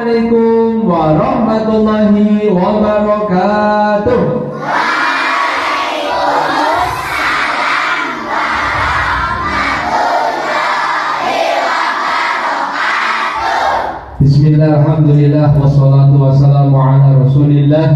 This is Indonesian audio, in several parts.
Assalamualaikum warahmatullahi wabarakatuh. Bismillah, alhamdulillah, wassalatu wassalamu ala rasulillah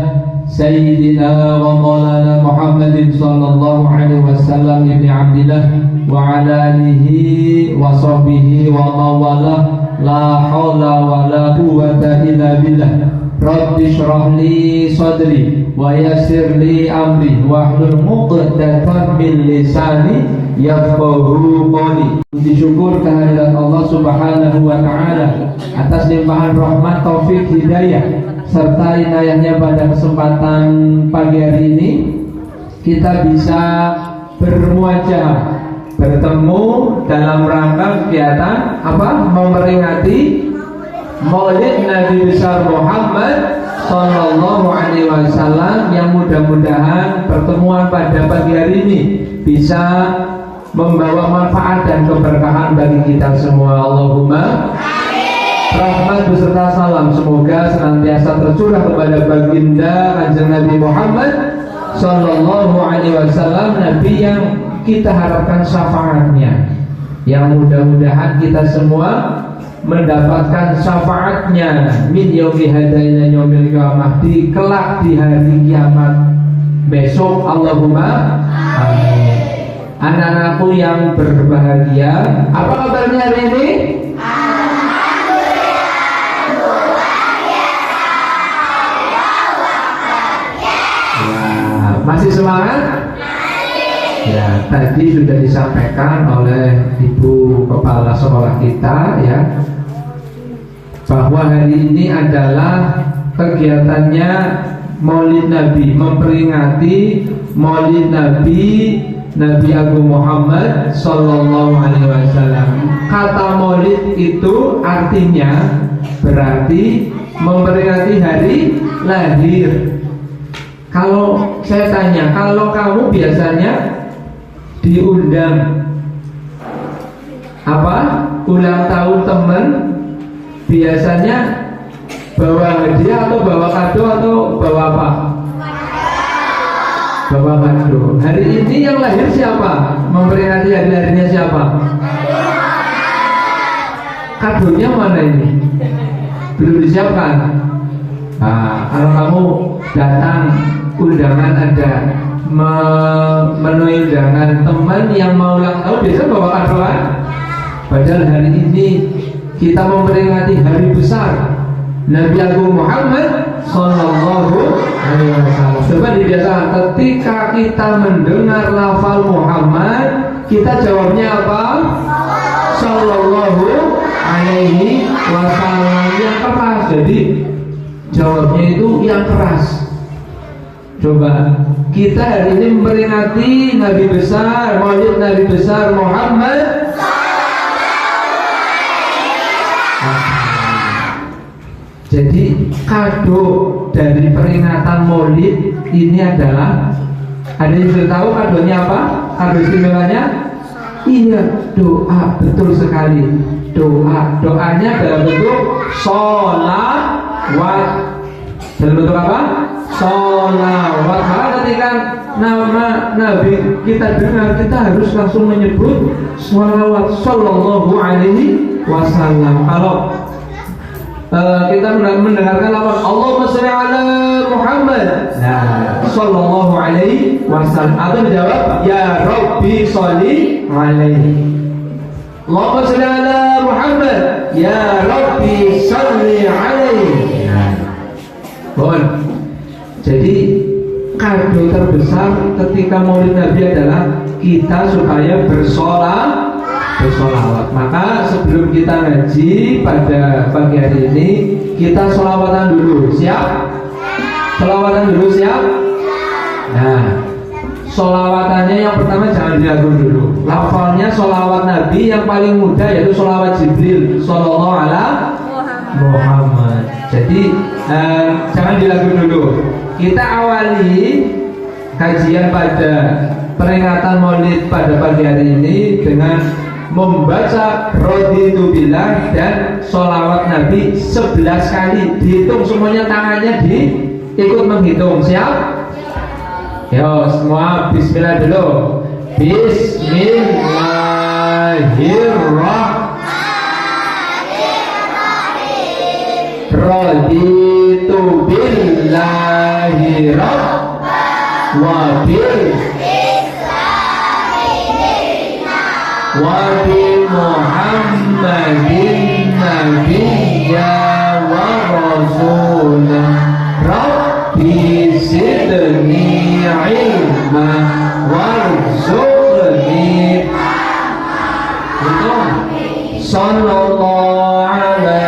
Sayyidina wa maulana Muhammadin sallallahu alaihi wasallam ibni abdillah wa ala alihi wa sahbihi wa mawalah. La hawla wa la quwwata illa billah. Rabbi shrah li sadri wa yassir li amri wahlul 'uqdatam min lisani yafqahu qawli. Puji syukur kehadirat Allah Subhanahu wa taala atas limpahan rahmat, taufik, hidayah serta inayahnya pada kesempatan pagi hari ini kita bisa bermuajah, bertemu dalam rangka kegiatan memperingati Maulid Nabi besar Muhammad Sallallahu Alaihi Wasallam, yang mudah-mudahan pertemuan pada pagi hari ini bisa membawa manfaat dan keberkahan bagi kita semua. Allahumma rahmat beserta salam semoga senantiasa tercurah kepada baginda Kanjeng Nabi Muhammad Sallallahu Alaihi Wasallam, Nabi yang kita harapkan syafaatnya, yang mudah-mudahan kita semua mendapatkan syafaatnya min yaumi hadza ila yaumil qiyamah, di kelak di hari kiamat besok. Allahumma amin. Anak-anakku yang berbahagia, apa kabarnya hari ini? Masih semangat? Ya, tadi sudah disampaikan oleh Ibu Kepala Sekolah kita ya, bahwa hari ini adalah kegiatannya Maulid Nabi, memperingati Maulid Nabi Nabi Agung Muhammad Sallallahu Alaihi Wasallam. Kata Maulid itu artinya berarti memperingati hari lahir. Kalau saya tanya, kalau kamu biasanya diundang ulang tahun teman, biasanya bawa hadiah atau bawa kado atau bawa apa? Bawa kado. Hari ini yang lahir siapa? Memperingati hari lahirnya siapa? Kadonya mana ini? Belum disiapkan. Nah, kalau kamu datang undangan, ada memenuhi undangan teman yang mau ulang tahun, biasa bawa kadoan. Padahal hari ini kita memperingati hari besar Nabi Agung Muhammad Sallallahu Alaihi Wasallam. Coba dibiasakan, ketika kita mendengar lafal Muhammad, kita jawabnya apa? Sallallahu Alaihi Wasallam, yang keras. Jadi jawabnya itu yang keras. Coba kita hari ini memperingati Nabi besar, Maulid Nabi besar Muhammad. Jadi kado dari peringatan Maulid ini adalah, ada yang sudah tahu kadonya apa? Kado istimewanya? Iya, doa. Betul sekali. Doanya dalam bentuk sholawat. Dalam bentuk apa? Sholawat. Maka ketika nama Nabi kita dengar, kita harus langsung menyebut sholawat Sallallahu Alaihi Wasallam. Kalau kita mendengarkan lafaz Allahumma sholli ala Muhammad, nah, Sallallahu Alaihi Wasallam, atau menjawab Ya Rabbi sholli alaihi. Allahumma sholli ala Muhammad, Ya Rabbi sholli alaihi. Bon. Jadi kado terbesar ketika Maulid Nabi adalah kita supaya bersolawat. Maka sebelum kita ngaji pada pagi hari ini, kita sholawatan dulu. Siap? Sholawatan dulu, siap? Nah, sholawatannya yang pertama jangan diragu dulu. Lafalnya sholawat Nabi yang paling mudah yaitu sholawat Jibril Sallallahu Alaihi Muhammad. Jadi jangan diragu dulu. Kita awali kajian pada peringatan Maulid pada pagi hari ini dengan membaca raditu billah dan sholawat Nabi 11 kali. Dihitung semuanya, tangannya ikut menghitung. Siap? Yo semua bismillah dulu. Bismillahirrahmanirrahim. Raditu billahi rabb wa bil wa bi Muhammadin nabiyya wa rasulah. Rabbi zidni ilma warzuqni. Sallallahu ala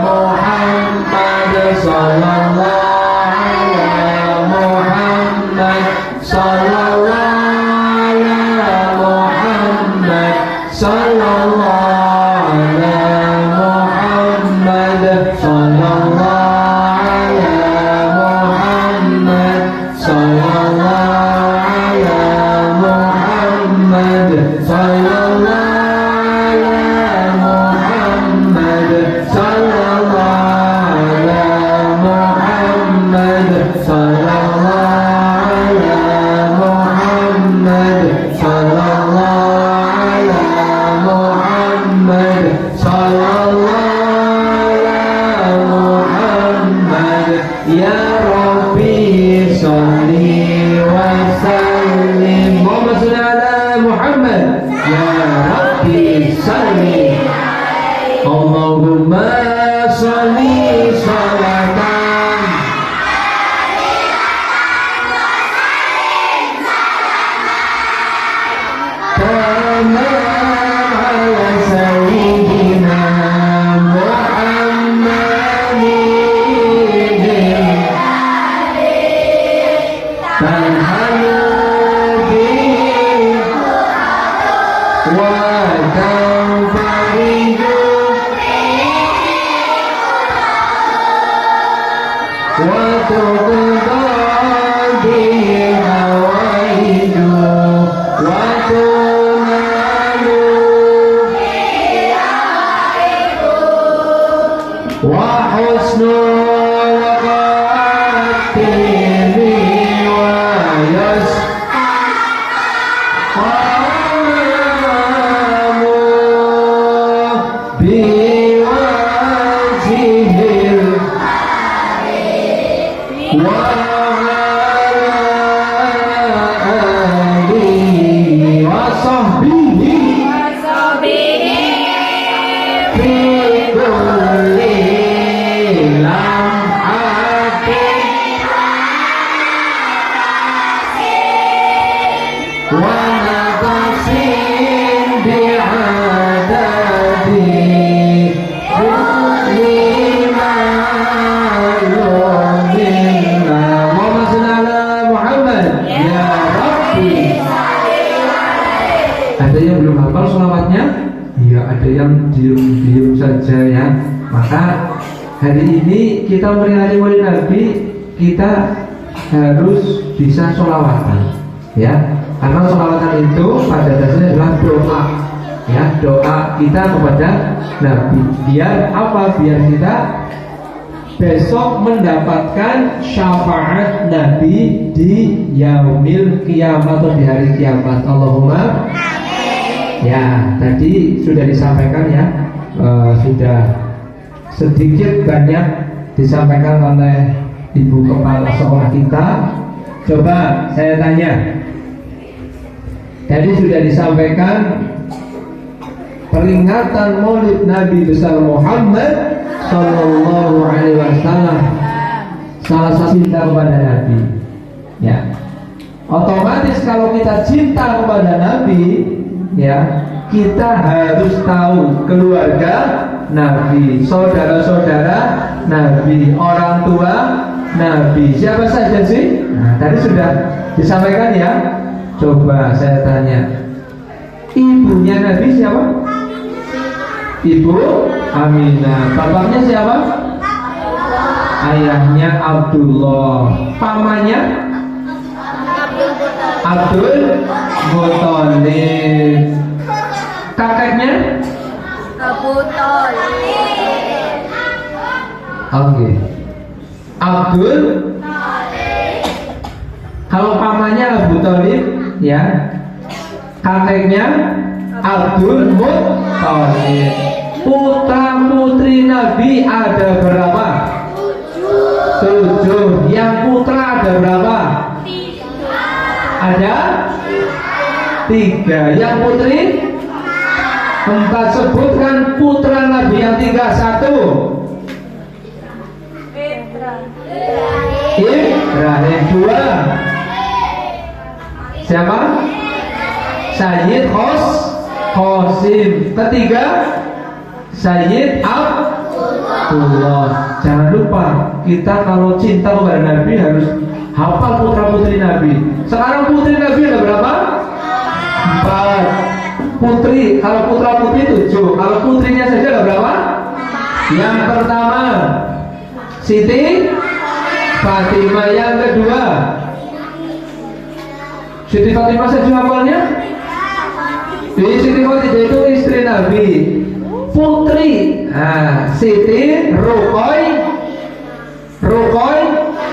Muhammad, sallallahu ala Muhammad, sallallahu ala Muhammad, sallallahu ala Muhammad, sallallahu ala Muhammad, sallallahu ala Muhammad, sallallahu Allahumma sholli sholatan kama ala sayyidina Muhammadin tanhalu bihi wa tanfariju wa tuqda bihi hawaiju wa tunalu wa husnul khatimi wa yasqamu biwajhil wa alihi wa sahbihi fi kulli lamhatin wa naqsin bi'adadi kulli ma'lumin. Allahumma sholli ala Muhammad ya Rabbi. Ada yang belum hafal sholawatnya? Iya, ada yang diem saja ya. Maka hari ini kita memperingati Maulid Nabi, kita harus bisa sholawatan ya. Karena sholawatan itu pada dasarnya adalah doa ya, doa kita kepada Nabi. Biar apa? Biar kita besok mendapatkan syafaat Nabi di yaumil kiamat atau di hari kiamat. Allahumma ya. Tadi sudah disampaikan ya, sudah sedikit banyak disampaikan oleh Ibu Kepala Sekolah kita. Coba saya tanya, tadi sudah disampaikan peringatan Maulid Nabi besar Muhammad Sallallahu Alaihi Wasallam, salah satu cinta kepada Nabi. Ya, otomatis kalau kita cinta kepada Nabi, ya kita harus tahu keluarga Nabi, saudara-saudara Nabi, orang tua Nabi, siapa saja sih? Nah, tadi sudah disampaikan ya. Coba saya tanya, ibunya Nabi siapa? Ibu Aminah. Bapaknya siapa? Ayahnya Abdullah. Pamannya Abdul Muthalib. Kakeknya Abu Thalib. Oke. Abdul. Kalau pamannya Abu Thalib, ya. Kakeknya Abdul Muttalib. Putra putri Nabi ada berapa? 7. Yang putra ada berapa? Ada 3. Yang putri 4. Sebutkan putra Nabi yang 3. 1. Ibrahim. 2. Siapa? Sayyid Qasim. 3. Sayyid Abdullah. Jangan lupa, kita kalau cinta kepada Nabi harus hafal putra putri Nabi. Sekarang putri Nabi ada berapa? 4. Putri, kalau putra putri 7. Kalau putrinya saja ada berapa? Yang pertama Siti Fatimah. Yang kedua Siti Fatimah saja hafalnya? Siti Fatimah itu istri Nabi. Putri Siti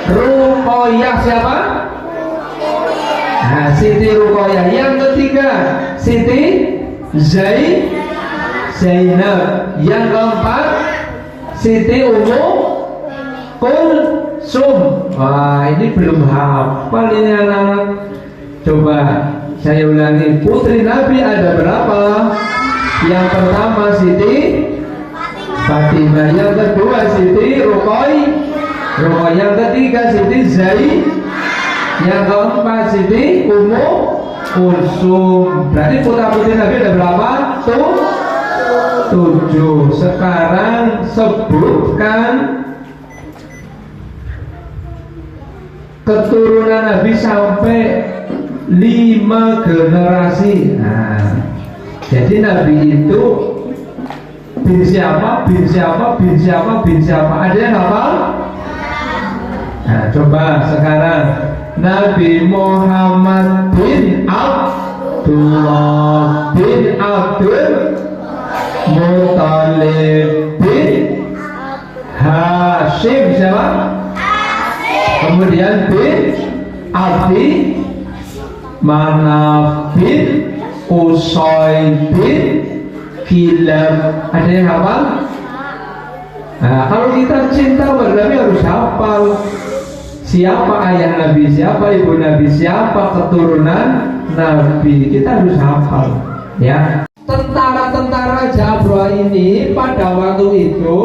Ruqayyah siapa? Siti Ruqayyah. Yang ketiga Siti Zainab. Yang keempat Siti Ummu Kulsum. Wah, ini belum hafal ini anak-anak. Coba saya ulangi, putri Nabi ada berapa? Yang pertama Siti Fatimah. Yang kedua Siti Ruqayyah. Yang ketiga Siti Zainab. Yang keempat Siti Ummu Kulsum. Berarti putra putri Nabi ada berapa? 7. Sekarang sebutkan keturunan Nabi sampai 5 generasi. Jadi Nabi itu bin siapa, bin siapa, bin siapa, bin siapa. Ada yang hafal? Coba sekarang Nabi Muhammad bin Abdullah bin Abdul Muttalib bin Hashim siapa? Kemudian bin Abdi Manaf bin Qusay bin Kilab. Ada yang hafal? Kalau kita cinta kepada Nabi harus hafal siapa ayah Nabi, siapa ibu Nabi, siapa keturunan Nabi. Kita harus hafal, ya. Tentara-tentara Jabra ini pada waktu itu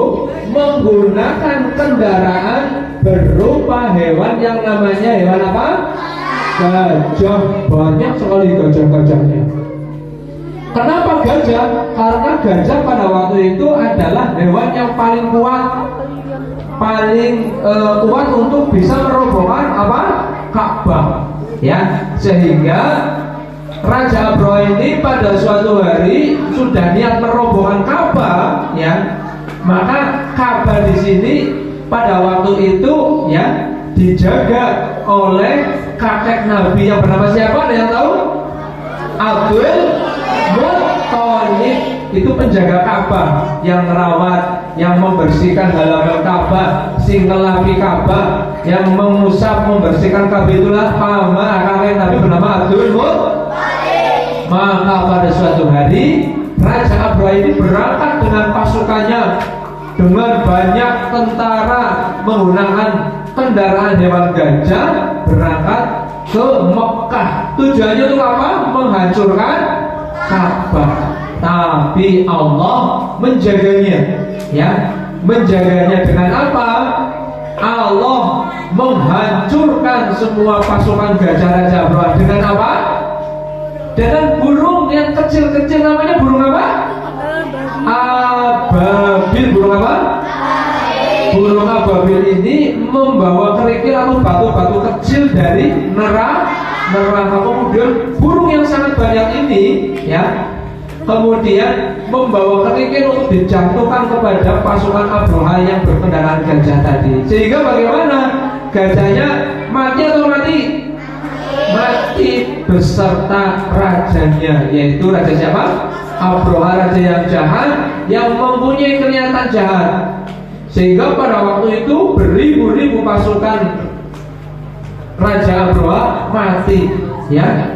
menggunakan kendaraan berupa hewan yang namanya hewan apa? Gajah. Banyak sekali gajah-gajahnya. Kenapa gajah? Karena gajah pada waktu itu adalah hewan yang paling kuat, kuat untuk bisa merobohkan apa? Ka'bah. Ya, sehingga Raja Abroh ini pada suatu hari sudah niat merobohkan Ka'bah, ya. Maka Ka'bah di sini pada waktu itu ya dijaga oleh kakek Nabi yang bernama siapa? Ada yang tahu? Abdul Muttalib. Itu penjaga Ka'bah, yang merawat, yang membersihkan halaman Ka'bah, sing ngelapi Ka'bah, yang mengusap membersihkan Ka'bah. Itulah paman kakek Nabi bernama Abdul Muttalib. Maka pada suatu hari Raja Abroh ini berangkat dengan pasukannya dengan banyak tentara menggunakan kendaraan hewan gajah berangkat ke Mekah. Tujuannya untuk apa? Menghancurkan Ka'bah. Tapi Allah menjaganya, ya. Menjaganya dengan apa? Allah menghancurkan semua pasukan gajah Raja Abroh dengan apa? Dengan burung yang kecil-kecil, namanya burung apa? Ababil. Burung apa? Burung ababil ini membawa kerikil atau batu-batu kecil dari neraka. Kemudian burung yang sangat banyak ini, ya, kemudian membawa kerikil untuk dijatuhkan kepada pasukan Abroha yang berkendaraan gajah tadi. Sehingga bagaimana? Gajahnya mati atau mati? Mati beserta rajanya, yaitu raja siapa? Abraha raja yang jahat, yang mempunyai kelihatan jahat, sehingga pada waktu itu beribu-ribu pasukan Raja Abraha mati, ya.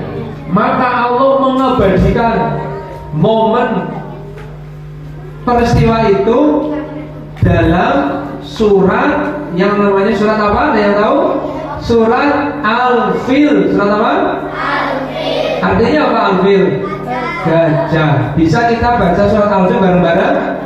Maka Allah mengabadikan momen peristiwa itu dalam surat yang namanya surat apa? Ada yang tahu? Surat Al-Fil. Surat apa? Al-Fil. Artinya apa Al-Fil? Gajah. Bisa kita baca surat Al-Fil bareng-bareng?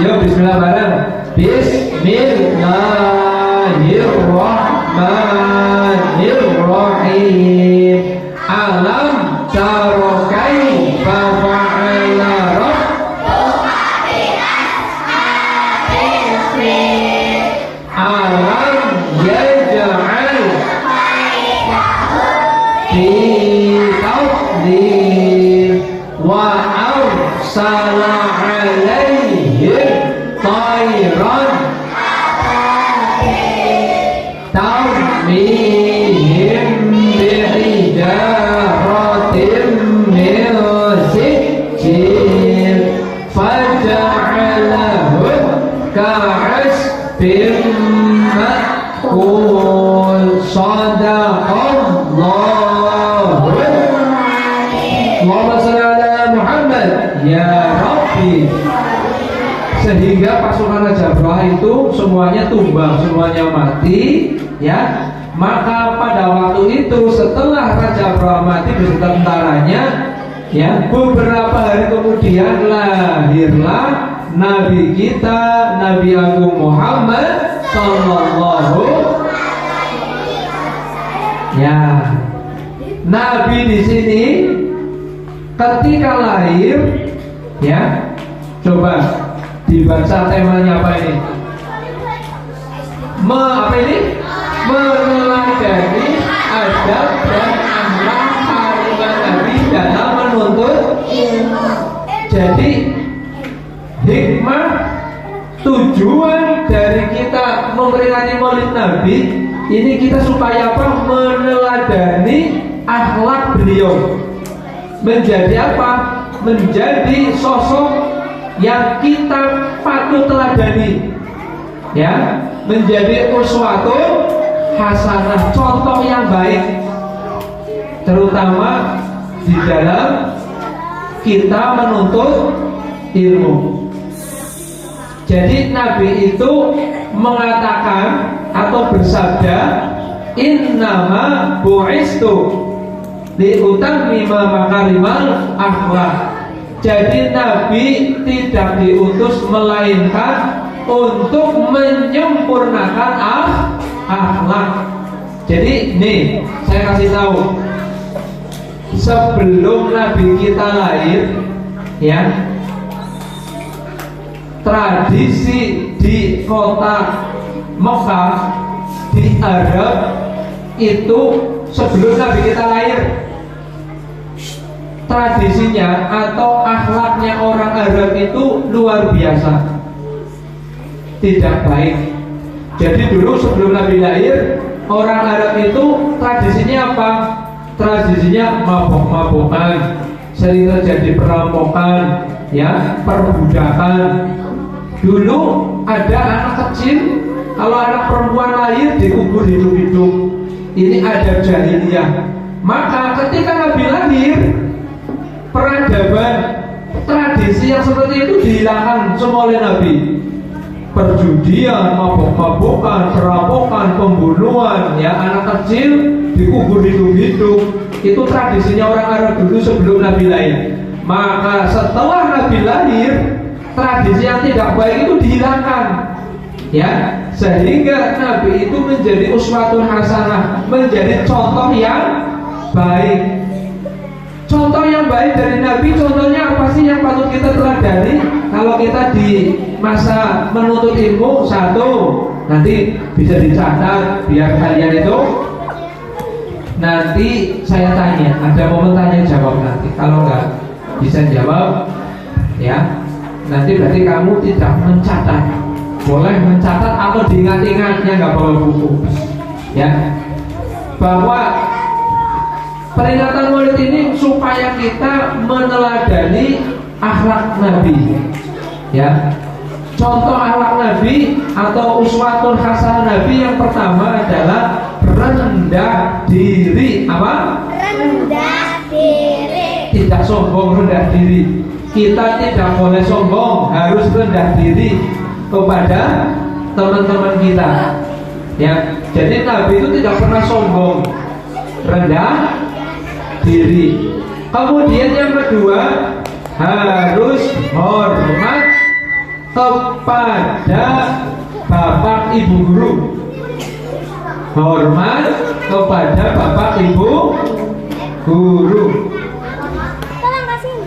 Yuk, bismillah bareng. Bismillahirrahmanirrahim. Alam tara kaifa fa'ala rabbuka bi'ashabil fil. Alam yaj'al fi tadlil wa arsala 'alaihim tayran tarmihim bihijaratin min sijil faja'alahum ka'asfin ma'kul. Sadaqallahu. Allahumma shalli ala Muhammad. Ya Rabbi. Sehingga pasukan Raja Abraha itu semuanya tumbang, semuanya mati, ya. Maka pada waktu itu setelah Raja Abraha mati beserta tentaranya, ya, beberapa hari kemudian lahirlah Nabi kita, Nabi Agung Muhammad Sallallahu. Ya, Nabi di sini ketika lahir, ya, coba dibaca temanya apa ini? Apa ini? Meneladani adab dan akhlak kalimat Nabi dalam menuntut ilmu. Jadi hikmah tujuan dari kita memperingati Maulid Nabi ini kita supaya apa? Meneladani akhlak beliau. Menjadi apa? Menjadi sosok yang kita patut teladani, ya, menjadi uswatun hasanah, contoh yang baik, terutama di dalam kita menuntut ilmu. Jadi Nabi itu mengatakan atau bersabda, innama bu'istu liutammima makarimal akhlak. Jadi Nabi tidak diutus melainkan untuk menyempurnakan akhlak. Jadi nih saya kasih tahu, sebelum Nabi kita lahir, ya, tradisi di kota Mekah di Arab itu sebelum Nabi kita lahir, tradisinya atau akhlaknya orang Arab itu luar biasa, tidak baik. Jadi dulu sebelum Nabi lahir, orang Arab itu tradisinya apa? Tradisinya mabok-mabokan, sering terjadi perampokan, ya, perbudakan. Dulu ada anak kecil, kalau anak perempuan lahir dikubur hidup-hidup. Ini adab jahiliyah. Maka ketika Nabi lahir, peradaban, tradisi yang seperti itu dihilangkan semua oleh Nabi. Perjudian, mabok-mabokan, perampokan, pembunuhan, ya, anak kecil dikubur hidup-hidup. Itu tradisinya orang Arab dulu sebelum Nabi lahir. Maka setelah Nabi lahir, tradisi yang tidak baik itu dihilangkan, ya, sehingga Nabi itu menjadi uswatun hasanah, menjadi contoh yang baik. Contoh yang baik dari Nabi, contohnya apa sih yang patut kita teladani kalau kita di masa menuntut ilmu? Satu, nanti bisa dicatat biar kalian itu nanti saya tanya, ada momen tanya jawab nanti. Kalau nggak bisa jawab, ya, nanti berarti kamu tidak mencatat. Boleh mencatat atau diingat-ingatnya, nggak bawa buku, ya, bahwa peringatan Maulid ini supaya kita meneladani akhlak Nabi. Ya, contoh akhlak Nabi atau uswatul hasanah Nabi yang pertama adalah rendah diri. Apa? Rendah diri. Tidak sombong, rendah diri. Kita tidak boleh sombong, harus rendah diri kepada teman-teman kita. Ya, jadi Nabi itu tidak pernah sombong, rendah diri. Kemudian yang kedua, harus hormat kepada bapak ibu guru. Hormat kepada bapak ibu guru.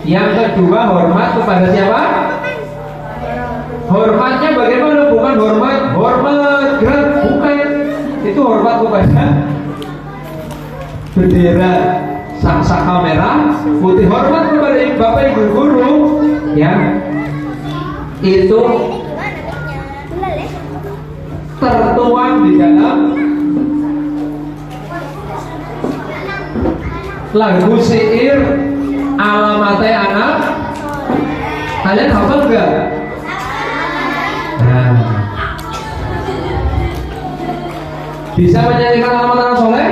Yang kedua, hormat kepada siapa? Hormatnya bagaimana? Bukan hormat gerak, bukan. Itu hormat kepada bendera saka merah putih. Hormat kepada bapak ibu guru, ya, itu tertuang di dalam lagu syair alamatnya anak. Kalian hafal enggak? Nah, bisa menyanyikan alamat anak soleh?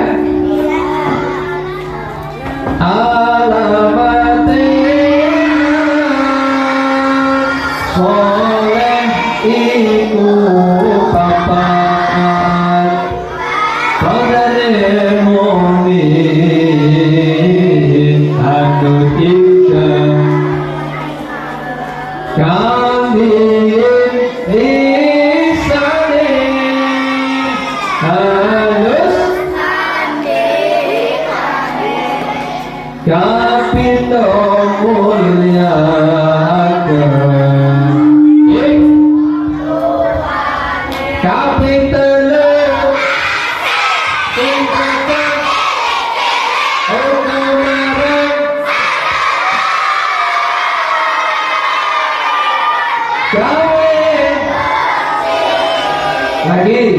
Alamatnya soleh iku papat padane mukmin anu iman kami lisane halus kapito mulia lagi kaping telu ibadah kemarin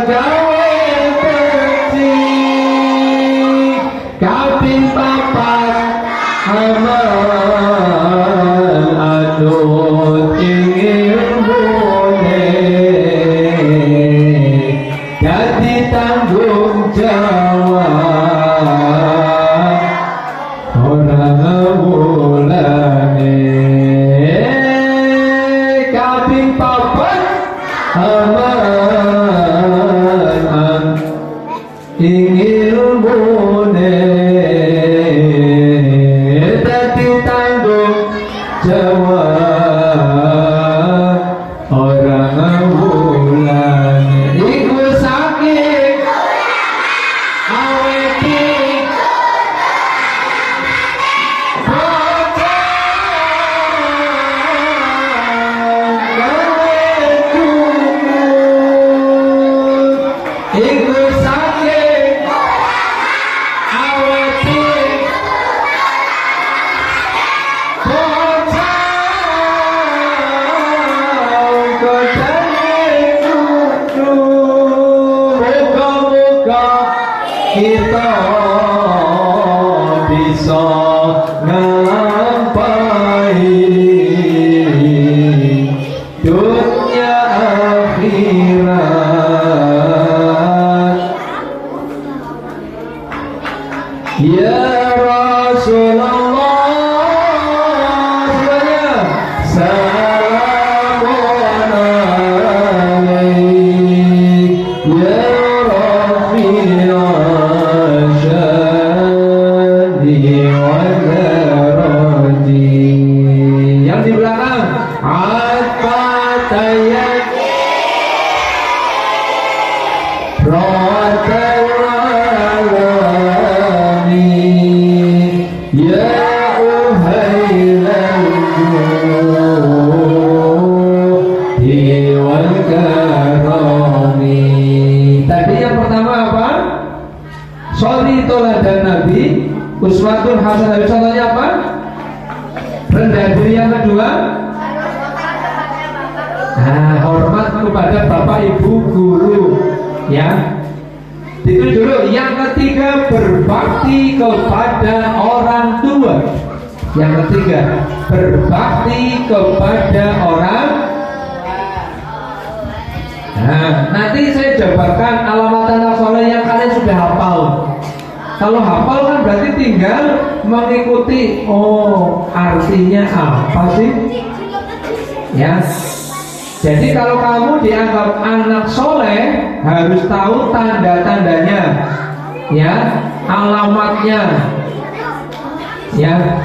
gawe peci kaping papat amal anu ingin jadi tanggung jawab orang mulane kaping papat aman ingin ilmune jadi tanggung jawab orang mulane iku sakit awake iku sakit awake kita bisa ngelampaui dunia akhirat. Ya Rasulullah semuanya salamun alaik ya yang di belakang at-fatayat rotalami ya uhailal juhi wal karami. Tadi yang pertama apa? Sholli toladan Nabi, uswatul hasanah. Contohnya apa? Rendah diri. Yang kedua, ketiga, berbakti kepada orang tua. Yang ketiga, berbakti kepada orang. Nah, nanti saya jabarkan alamat anak soleh yang kalian sudah hafal. Kalau hafal kan berarti tinggal mengikuti. Oh, artinya apa sih? Ya. Jadi kalau kamu dianggap anak soleh, harus tahu tanda-tandanya, ya, alamatnya, ya.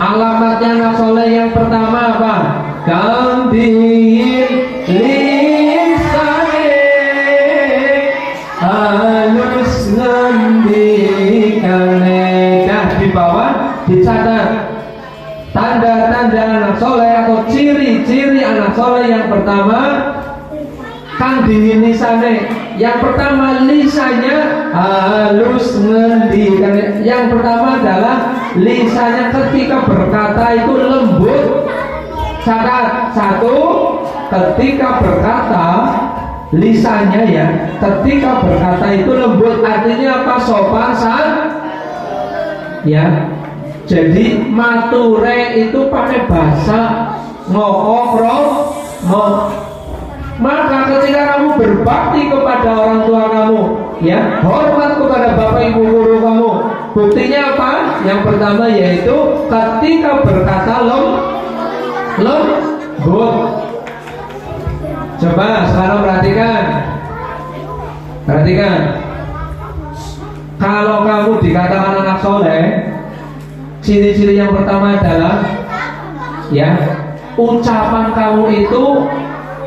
Alamatnya anak soleh yang pertama apa? Kambil lisane halus ngendikane. Nah, di bawah dicatat tanda-tanda anak soleh atau ciri-ciri anak soleh. Yang pertama, kang dingin lisane. Yang pertama, lisannya halus ngendikane. Yang pertama adalah lisannya ketika berkata itu lembut. Catat, satu, ketika berkata lisannya, ya, ketika berkata itu lembut. Artinya apa? Sopan ya. Jadi mature itu pakai bahasa ngokok. Maka ketika kamu berbakti kepada orang tua kamu, ya, hormat kepada bapak ibu guru kamu, buktinya apa? Yang pertama yaitu ketika berkata lembut. Coba sekarang perhatikan. Kalau kamu dikatakan anak soleh, ciri-ciri yang pertama adalah, ya, ucapan kamu itu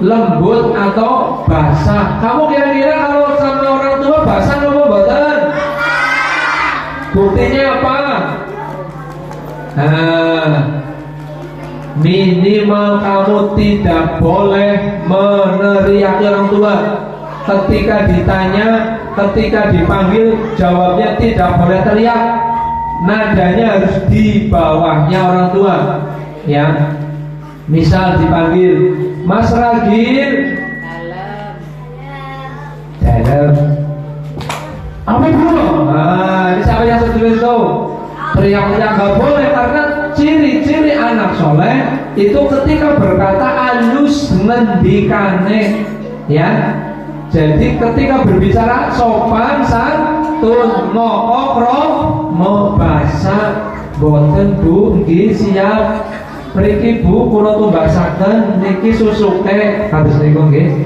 lembut atau basah. Kamu kira-kira kalau sama orang tua basah apa boten? Buktinya apa? Nah, minimal kamu tidak boleh meneriaki orang tua. Ketika ditanya, ketika dipanggil, jawabnya tidak boleh teriak. Nadanya harus di bawahnya orang tua, ya. Misal dipanggil Mas Ragil, dalam apa itu? Nah, ini siapa yang setuju itu? Teriak-teriak nggak boleh, karena ciri-ciri anak soleh itu ketika berkata alus ngendikane, ya. Jadi ketika berbicara sopan santun, mau bahasa boten bu, nggih siap. Mriki bu, kula tumbasaken niki susuke kados niku nggih.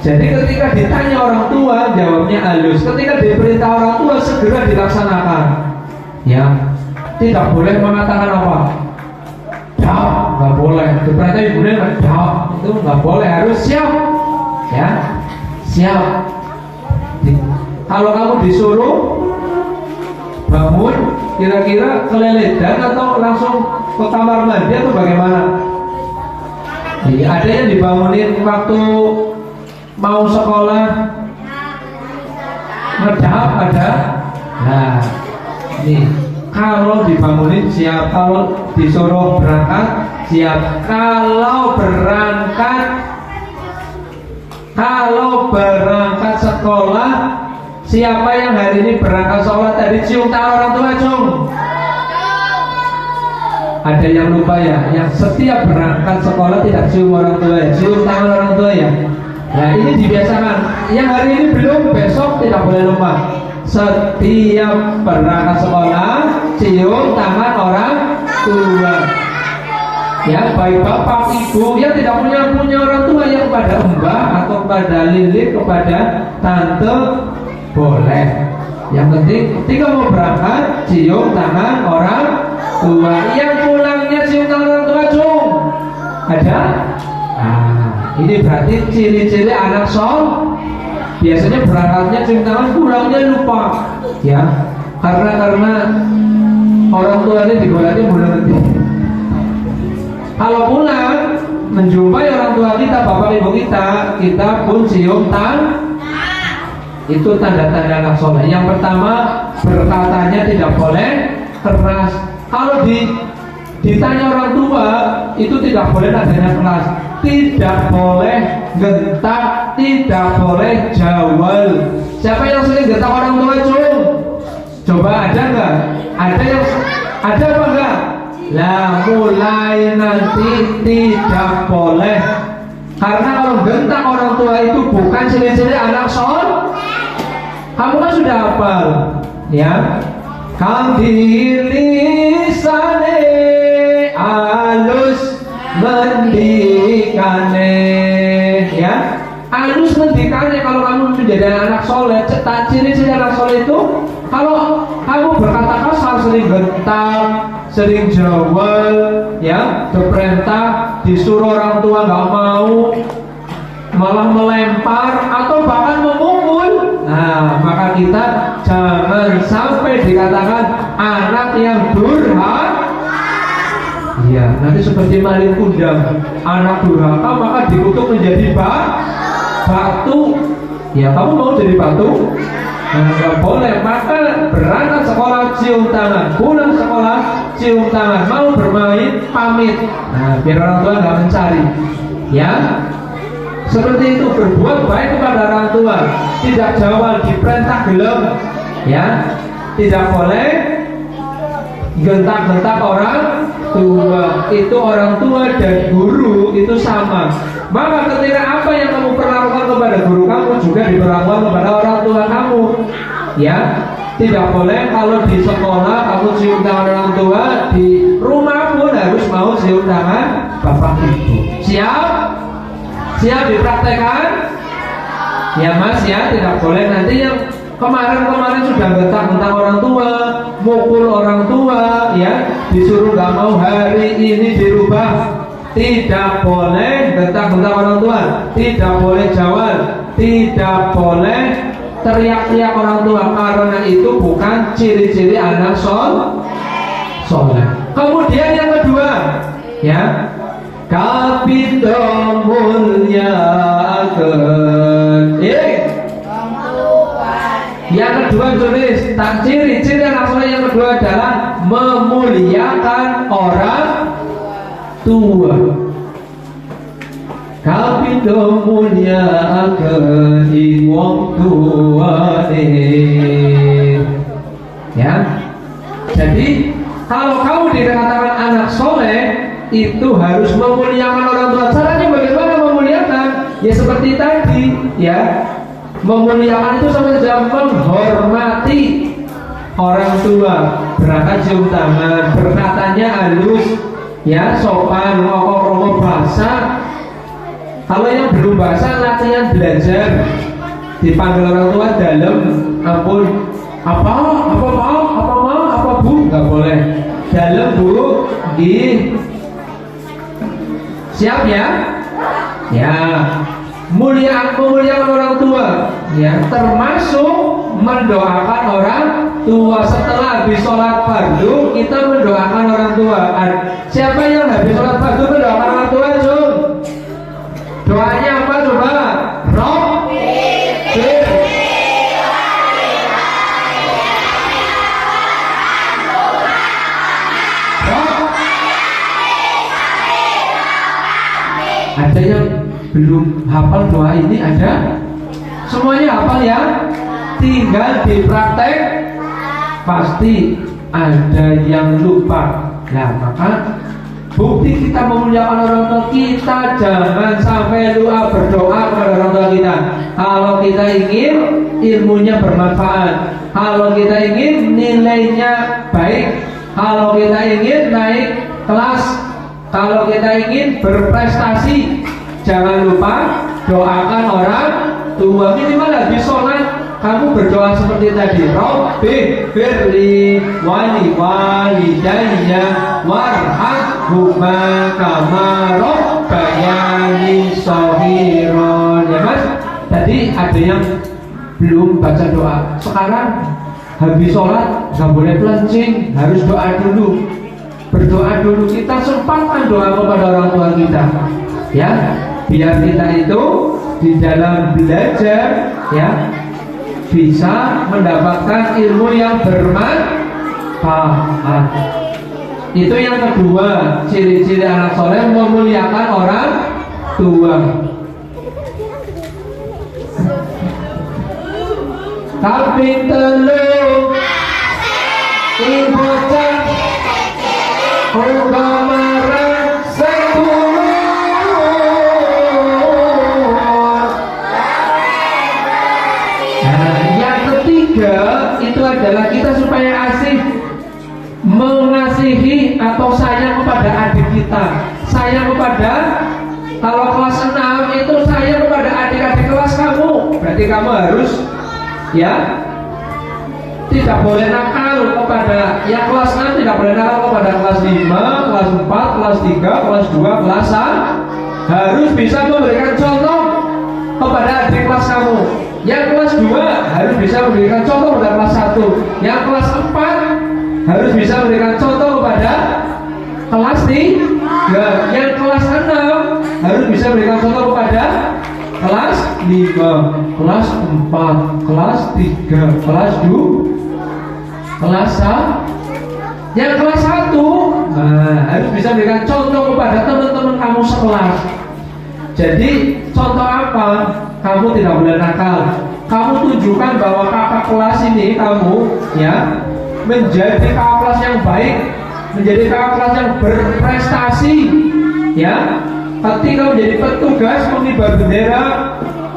Jadi ketika ditanya orang tua, jawabnya halus. Ketika diperintah orang tua, segera dilaksanakan. Ya, tidak boleh mengatakan apa? Dak, nggak boleh. Diperintah ibunya dak, itu nggak boleh. Harus siap, ya, siap. Kalau kamu disuruh bangun, kira-kira keleledan atau langsung ke kamar mandi atau bagaimana? Iya, ada yang dibangunin waktu mau sekolah ngedap ada. Nah, nih kalau dibangunin siap, kalau disuruh berangkat siap. Kalau berangkat sekolah, siapa yang hari ini berangkat sholat tadi cium tangan orang tua, cung? Ada yang lupa ya, yang setiap berangkat sekolah tidak cium orang tua ya, cium tangan orang tua ya. Nah, ini dibiasakan. Yang hari ini belum, besok tidak boleh lupa. Setiap berangkat sekolah cium tangan orang tua. Ya, baik bapak ibu yang tidak punya orang tua, yang kepada mbah atau kepada lilik, kepada tante boleh. Yang penting ketika mau berangkat cium tangan orang tua. Yang pulangnya cium tangan orang tua, cung? Ada? Nah, ini berarti ciri-ciri anak sol. Biasanya berangkatnya cium tangan, pulangnya lupa, ya. Karena orang tuanya digolani bulan nanti. Kalau pulang menjumpai orang tua kita, bapak ibu kita pun cium tangan. Itu tanda-tanda anak soleh. Yang pertama, berkatanya tidak boleh keras. Kalau ditanya orang tua, itu tidak boleh nadanya keras, tidak boleh gentak, tidak boleh jawel. Siapa yang sering gentak orang tua, cung? Coba ada nggak? Ada apa enggak? Lah mulai nanti tidak boleh. Karena kalau bentak orang tua itu bukan ciri-ciri anak soleh. Kamu kan sudah hafal, ya. Kang dilisane alus mendikane, ya. Alus mendikane kalau kamu menjadi anak soleh. Cetak ciri-ciri anak soleh itu kalau kamu berkata kasar, sering gentar, sering jawel, ya, diperintah, disuruh orang tua nggak mau, malah melempar atau bahkan memukul. Nah, maka kita jangan sampai dikatakan anak yang durhaka. Iya, nanti seperti maling kundang, anak durhaka maka dikutuk menjadi batu. Ya, kamu mau jadi batu? Nah, nggak boleh. Maka berangkat sekolah cium tangan, pulang sekolah cium tangan, mau bermain pamit. Nah, biar orang tua nggak mencari. Ya, seperti itu, berbuat baik kepada orang tua, tidak jawab, diperintah gelem, ya, tidak boleh gentak-gentak orang tua. Itu orang tua dan guru itu sama. Maka ketika apa yang kamu perlakukan kepada guru kamu juga diperlakukan kepada orang tua kamu, ya. Tidak boleh kalau di sekolah kamu cium tangan orang tua, di rumah pun harus mau cium tangan bapak ibu. Siap? Siap dipraktekkan? Ya mas ya, tidak boleh. Nanti yang kemarin sudah bentak-bentak orang tua, mukul orang tua, ya, disuruh nggak mau hari ini dirubah. Tidak boleh bentak-bentak orang tua, tidak boleh jawab, tidak boleh teriak-teriak orang tua, karena itu bukan ciri-ciri anak soleh. Kemudian yang kedua, ya, kapindo mulyakaken. Yang kedua tulis, tak ciri-ciri anak soleh yang kedua adalah memuliakan orang tua. Kapindo mulyakaken ing wong tuane. Ya. Jadi kalau kamu dikatakan anak soleh itu harus memuliakan orang tua. Caranya bagaimana memuliakan? Ya seperti tadi, ya. Memuliakan itu sama saja menghormati orang tua. Berangkat cium tangan, berkatanya halus, ya, sopan, ngokok-ngokok bahasa. Kalau yang belum bahasa, latihan belajar. Dipanggil orang tua dalam, ampun, apa bu, nggak boleh. Dalam bu, siap ya? Ya, memuliakan orang tua, ya, termasuk mendoakan orang tua. Setelah habis sholat fardu, kita mendoakan orang tua. Siapa yang habis sholat fardu mendoakan orang tua? Doanya apa coba? Ada yang belum hafal doa ini? Ada? Semuanya hafal ya? Tinggal dipraktek. Pasti ada yang lupa. Nah, maka bukti kita memuliakan orang tua, kita jangan sampai lupa berdoa kepada orang tua kita. Kalau kita ingin ilmunya bermanfaat, kalau kita ingin nilainya baik, kalau kita ingin naik kelas, kalau kita ingin berprestasi, jangan lupa doakan orang tua. Minimal habis sholat kamu berdoa seperti tadi, Rabbi firli wali walidayya warhamhuma kama rabbayani shaghira. Ya mas, tadi ada yang belum baca doa. Sekarang habis sholat nggak boleh pelencing, harus doa dulu. Berdoa dulu, kita sempatkan doa kepada orang tua kita, ya, biar kita itu di dalam belajar, ya, bisa mendapatkan ilmu yang bermanfaat. Itu yang kedua, ciri-ciri anak soleh, memuliakan orang tua. Tapi telur ing bocah uga marang sedulur. Nah, yang ketiga itu adalah kita supaya asih mengasihi atau sayang kepada adik kita. Sayang kepada, kalau kelas 6 itu sayang kepada adik-adik kelas kamu. Berarti kamu harus ya tidak boleh nakal kepada yang kelas 6, tidak boleh nakal kepada kelas 5, kelas 4, kelas 3, kelas 2, kelas 1. Harus bisa memberikan contoh kepada adik kelas kamu. Yang kelas 2 harus bisa memberikan contoh kepada kelas 1. Yang kelas 4 harus bisa memberikan contoh kepada kelas 3. Yang kelas 6 harus bisa memberikan contoh kepada kelas 5, kelas 4, kelas 3, kelas 2, kelas 1. Yang kelas 1 harus bisa memberikan contoh kepada teman-teman kamu sekelas. Jadi contoh apa? Kamu tidak boleh nakal. Kamu tunjukkan bahwa kakak kelas ini kamu ya menjadi kakak kelas yang baik, menjadi kakak kelas yang berprestasi ya. Ketika menjadi petugas pengibar bendera,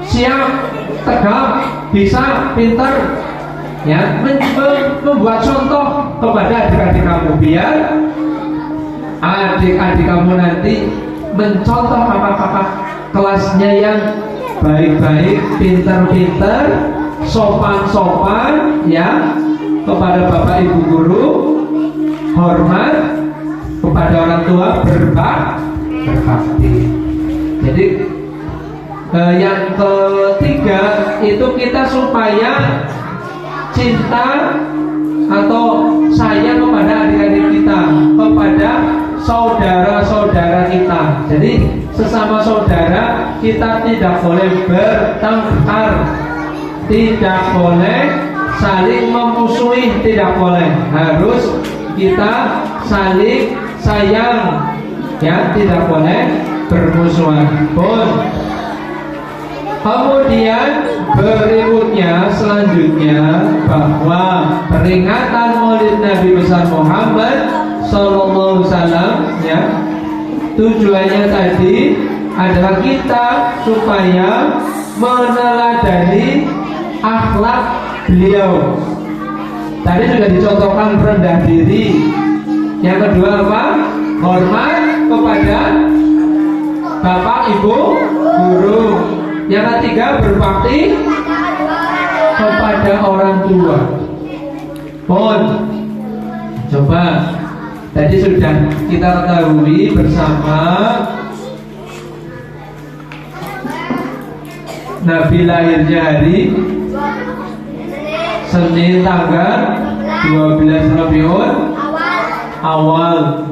siap, tegap, bisa, pintar ya, membuat contoh kepada adik-adik kamu, biar adik-adik kamu nanti mencontoh kakak-kakak kelasnya yang baik-baik, pintar-pintar, sopan-sopan ya, kepada bapak ibu guru, hormat, kepada orang tua, berbakti. Jadi yang ketiga itu kita supaya cinta atau sayang kepada adik-adik kita, kepada saudara-saudara kita. Jadi sesama saudara kita tidak boleh bertengkar, tidak boleh saling memusuhi, tidak boleh. Harus kita saling sayang ya, tidak boleh bermusuhan pun. Kemudian berikutnya selanjutnya bahwa peringatan Maulid Nabi besar Muhammad Sallallahu Alaihi Wasallam ya, tujuannya tadi adalah kita supaya meneladani akhlak beliau. Tadi sudah dicontohkan rendah diri. Yang kedua apa? Hormat kepada bapak ibu guru. Yang ketiga berbakti kepada orang tua. Pun coba tadi sudah kita ketahui bersama Nabi lahirnya hari Senin tanggal 12 Rabiul Awal.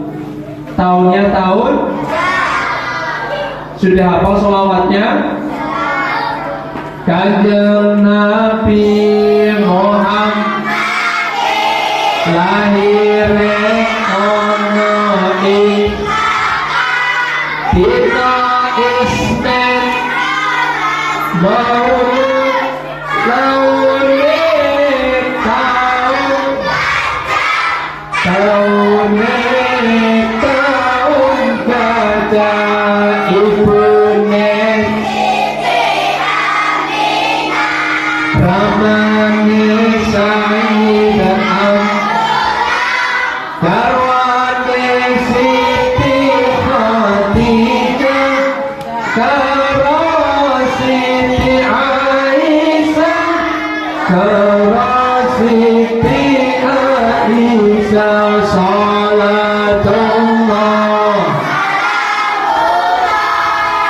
Tahunnya tahun, sudah hafal sholawatnya? Kanjeng Nabi Muhammad lahir ono ing dina Isnin Maulud tahun gajah ibune Ramani Sayyidat Garwane Siti Khadijah Karo Siti Aisyah Karo Siti Aisyah Salatullah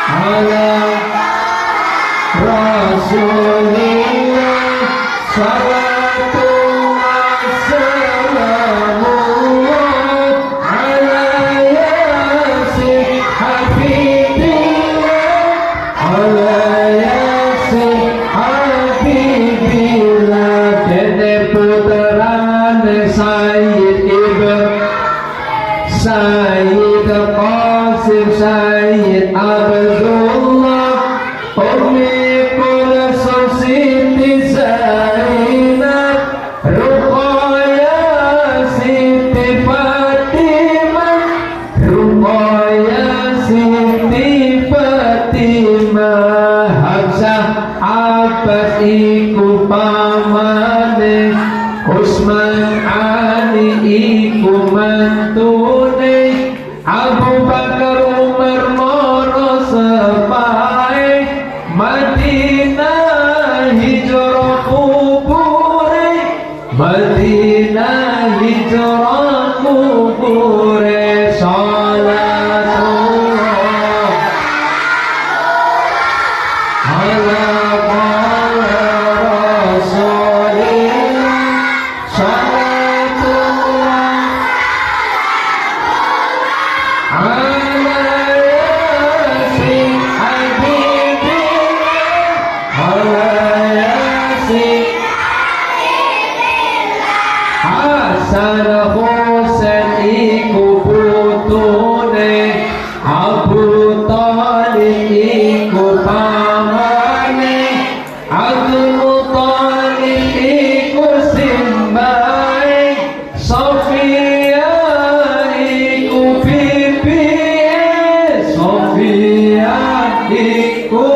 ala Rasulillah salatu wassalamullah ala yasin habibillah ala yasin habibillah dene putrane Sayyid Sayyid Qasim Sayyid Abdullah Ummi Kulsum Siti Zainab Ruqayyah Hamzah, Abbas iku pamane, Utsman Ali iku mantune, Abu Bakar Umar moro sepae, Madinah hijrah kubure, Madinah hijrah kubure, salatullah ala Rasulillah, salatullah ala Yasin Habibillah, ala Yasin Hasan Husain iku putune, Abu Thalib iku pamane, Abdul Muthalib iku simbahe, Sofia iku bibine, Sofia iku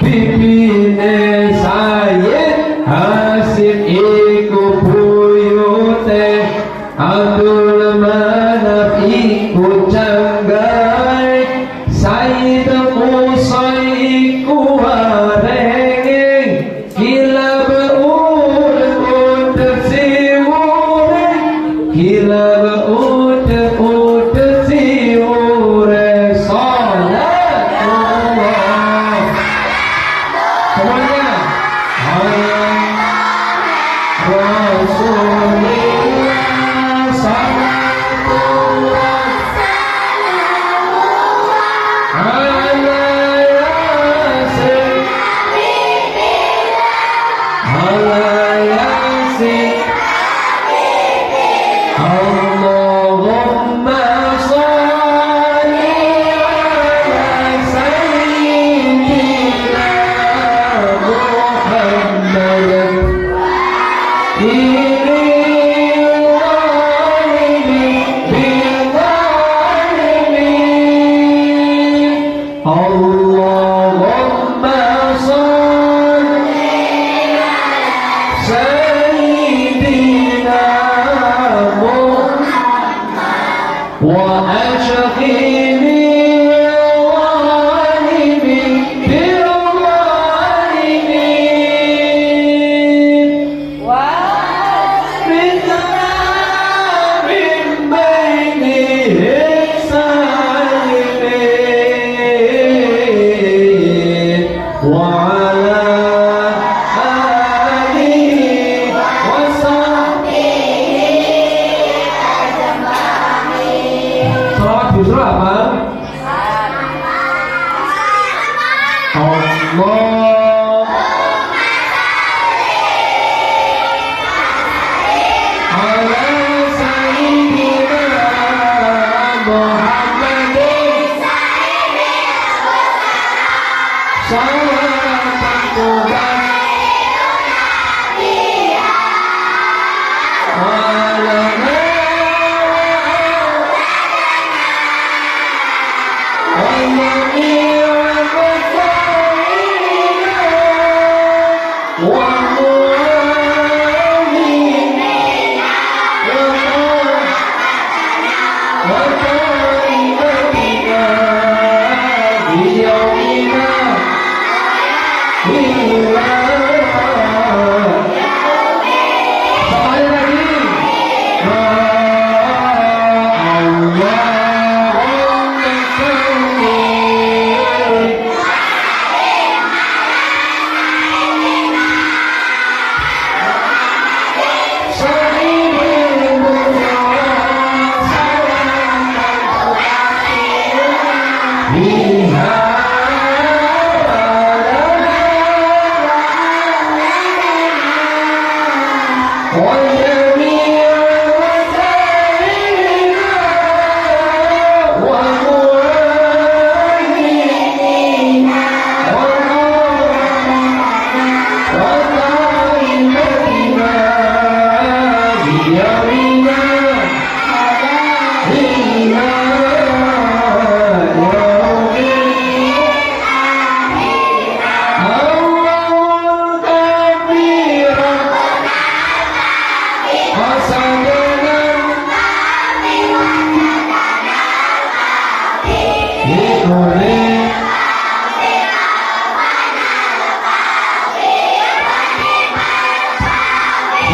bibine, Sayyid Hasim iku buyute, Abdul Manaf iku canggai, Sayyid Musa iku warenge, Kilab ud siwure, Kilab ud siwure, salatullah semuanya ala Rasulillah, salatullah ala Yasin, ala Yasin, Allahumma sholli ala sayyidina Muhammad Allahumma sholli sayyidina Muhammad wa ashqini zalimin bil zalimin min bainihim salimin wa ala alihi wa sahbihi ajma'in. Salat Busra apa? Allah ala sayyidina Muhammadin salawatan tuhan ala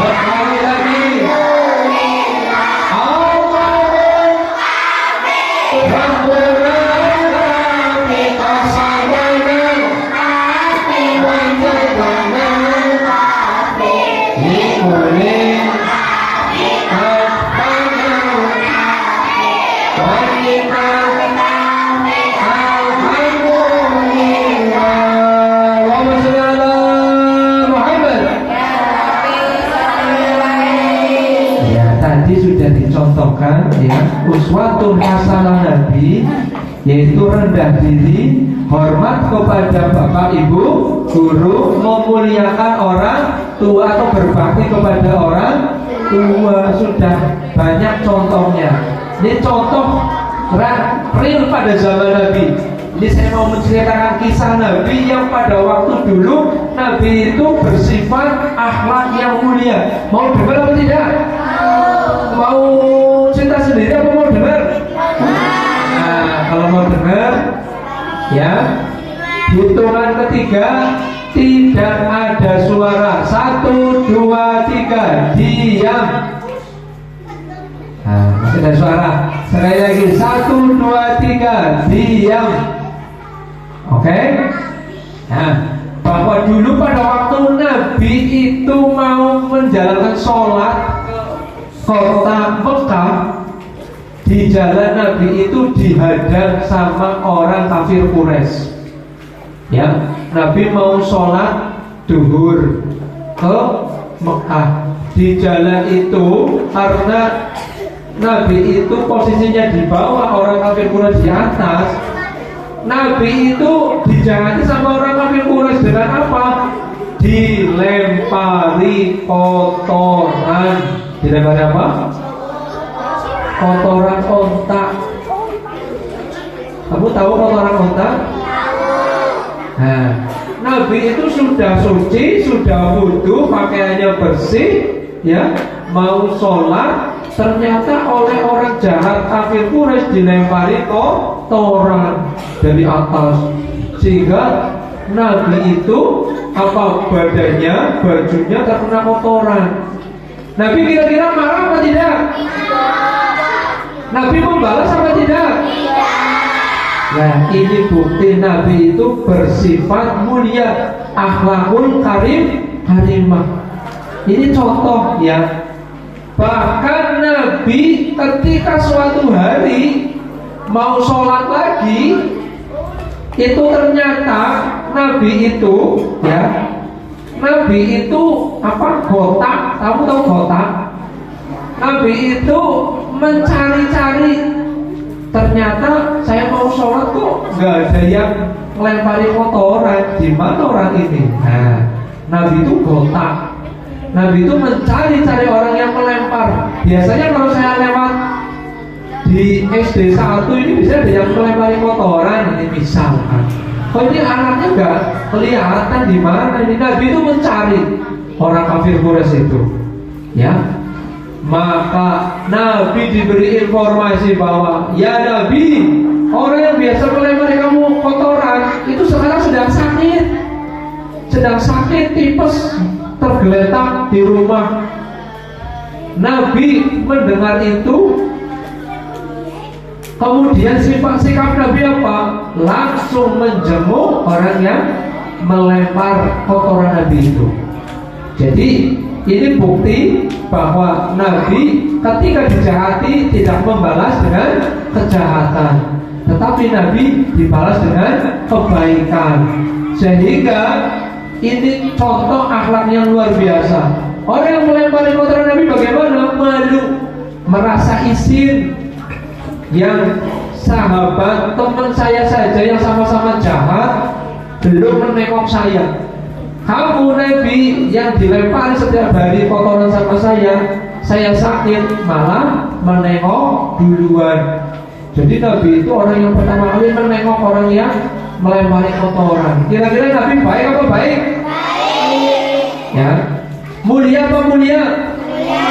sekali lagi. Sudah dicontohkan ya uswatun hasanah Nabi, yaitu rendah diri, hormat kepada bapak ibu, guru, memuliakan orang tua atau berbakti kepada orang tua. Sudah banyak contohnya. Ini contoh real pada zaman Nabi. Ini saya mau menceritakan kisah Nabi yang pada waktu dulu Nabi itu bersifat akhlak yang mulia. Mau dengar atau tidak? Mau cerita sendiri apa mau dengar? Nah, kalau mau dengar, ya, hitungan ketiga tidak ada suara. 1, 2, 3, diam. Nah, masih ada suara. Sekali lagi, 1, 2, 3, diam. Oke? Nah, bahwa dulu pada waktu Nabi itu mau menjalankan sholat kota Mekah, di jalan Nabi itu dihadang sama orang kafir Quraisy. Ya, Nabi mau sholat duhur ke Mekah. Di jalan itu karena Nabi itu posisinya di bawah, orang kafir Quraisy di atas. Nabi itu dijahati sama orang kafir Quraisy dengan apa? Dilempari kotoran. Dilempari apa? Kotoran onta. Kamu tahu kotoran onta? Nah, Nabi itu sudah suci, sudah wudhu, pakaiannya bersih, ya, mau sholat, ternyata oleh orang jahat kafir Quraisy dilempari kotoran dari atas, sehingga Nabi itu badannya, bajunya terkena kotoran. Nabi kira-kira marah apa tidak? Nabi membalas apa tidak? Nah, ini bukti Nabi itu bersifat mulia, akhlakul karimah. Ini contoh ya. Bahkan Nabi ketika suatu hari mau sholat lagi, itu ternyata Nabi itu ya, Nabi itu gotak. Kamu tahu gotak? Nabi itu mencari-cari. Ternyata saya mau sholat kok nggak ada yang melempari kotoran. Di mana orang ini? Nah, Nabi itu gotak. Nabi itu mencari-cari orang yang melempar. Biasanya kalau saya lewat di SD 1 ini bisa ada yang melempari kotoran. Ini misalkan. Kok ini anaknya nggak kelihatan di mana ini? Nabi itu mencari orang kafir Quraisy itu, ya. Maka Nabi diberi informasi bahwa ya Nabi, orang yang biasa melempari kamu kotoran itu sekarang sedang sakit tipes, tergeletak di rumah. Nabi mendengar itu, kemudian sikap Nabi apa? Langsung menjenguk orang yang melempar kotoran Nabi itu. Jadi ini bukti bahwa Nabi ketika dijahati tidak membalas dengan kejahatan, tetapi Nabi dibalas dengan kebaikan. Sehingga ini contoh akhlak yang luar biasa. Orang yang melempari kotoran Nabi bagaimana? Malu, merasa izin. Yang sahabat teman saya saja yang sama-sama jahat belum menengok saya. Kamu Nabi yang dilempari setiap hari kotoran sama saya sakit malah menengok duluan. Jadi Nabi itu orang yang pertama kali menengok orang yang melempari kotoran. Kira-kira Nabi baik apa baik? Baik. Ya, mulia apa mulia? Mulia.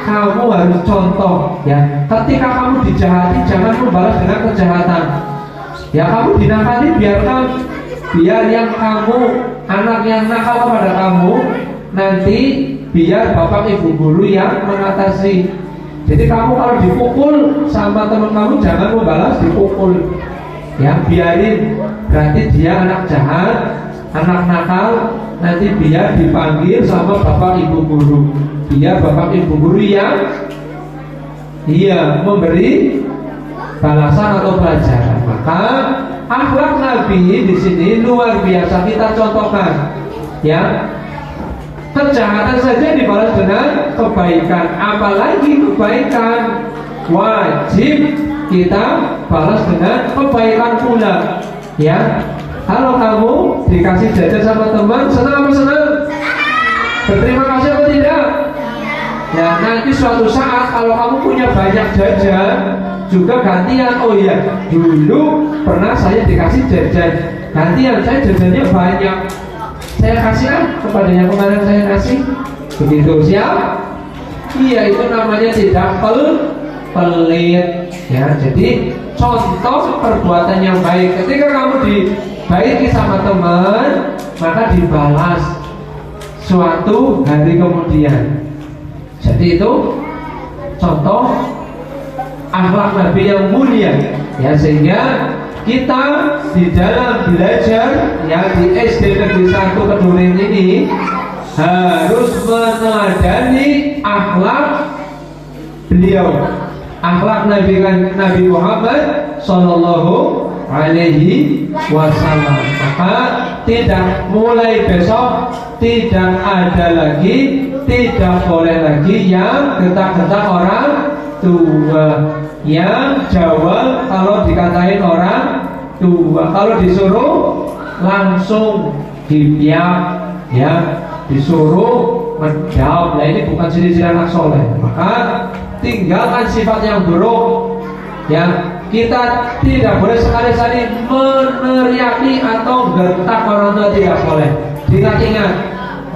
Kamu harus contoh ya. Ketika kamu dijahati jangan membalas dengan kejahatan. Ya, kamu dinakali biar yang kamu anak yang nakal pada kamu nanti biar bapak ibu guru yang mengatasi. Jadi kamu kalau dipukul sama teman kamu jangan membalas dipukul, ya biarin. Berarti dia anak jahat, anak nakal. Nanti biar dipanggil sama bapak ibu guru, biar bapak ibu guru yang memberi balasan atau pelajaran. Maka akhlak Nabi di sini luar biasa kita contohkan, ya. Kejahatan saja dibalas dengan kebaikan, apalagi kebaikan wajib kita balas dengan kebaikan pula, ya. Kalau kamu dikasih jajan sama teman, senang apa senang? Berterima kasih apa tidak? Ya, nanti suatu saat kalau kamu punya banyak jajan juga gantian. Oh iya, dulu pernah saya dikasih jajan, gantian saya jajannya banyak, saya kasih kepada yang kemarin saya kasih. Begitu, siap? Iya, itu namanya tidak pelit, ya. Jadi contoh perbuatan yang baik. Ketika kamu dibaiki sama teman, maka dibalas suatu hari kemudian. Jadi itu contoh akhlak Nabi yang mulia, ya. Sehingga kita di dalam belajar, ya, di SD Negeri 1 Keduren ini harus meneladani akhlak beliau, akhlak Nabi Muhammad Sallallahu Alaihi Wasallam. Maka tidak mulai besok tidak ada lagi, tidak boleh lagi yang getak-getak orang tua, yang jawab kalau dikatain orang tua, kalau disuruh langsung dipiak, ya, disuruh menjawab. Nah, ini bukan ciri-ciri anak soleh. Maka tinggalkan sifat yang buruk, ya. Kita tidak boleh sekali-sekali meneriaki atau gentak orang tua, tidak boleh. Ingat,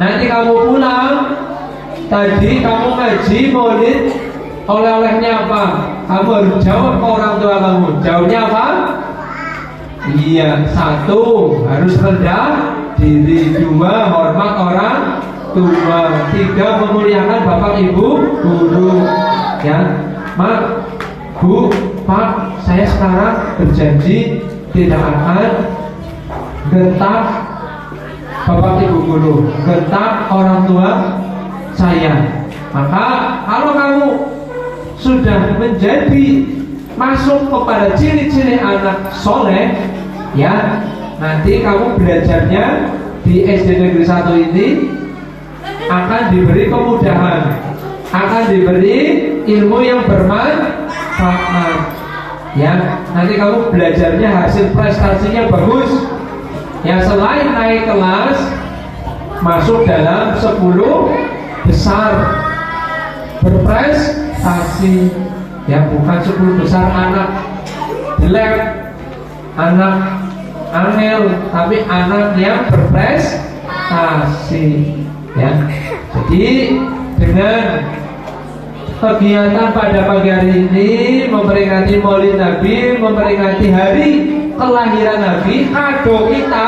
nanti kamu pulang, tadi kamu ngaji maulid, oleh-olehnya apa? Kamu harus jawab ke orang tua kamu. Jawabnya apa? Iya, 1 harus rendah diri, 2 hormat orang tua, 3 memuliakan bapak ibu guru, ya. Bu, Pak, saya sekarang berjanji tidak akan gentak bapak ibu guru, gentak orang tua saya. Maka kalau kamu sudah menjadi masuk kepada ciri-ciri anak soleh, ya, nanti kamu belajarnya di SD Negeri 1 ini akan diberi kemudahan, akan diberi ilmu yang bermanfaat, ya. Nanti kamu belajarnya hasil prestasinya bagus, ya. Selain naik kelas, masuk dalam 10 besar berprestasi, ya. Bukan 10 besar anak jelek, anak angel, tapi anak yang berprestasi, ya. Jadi dengan kegiatan pada pagi hari ini memperingati Maulid Nabi, memperingati hari kelahiran Nabi, kado kita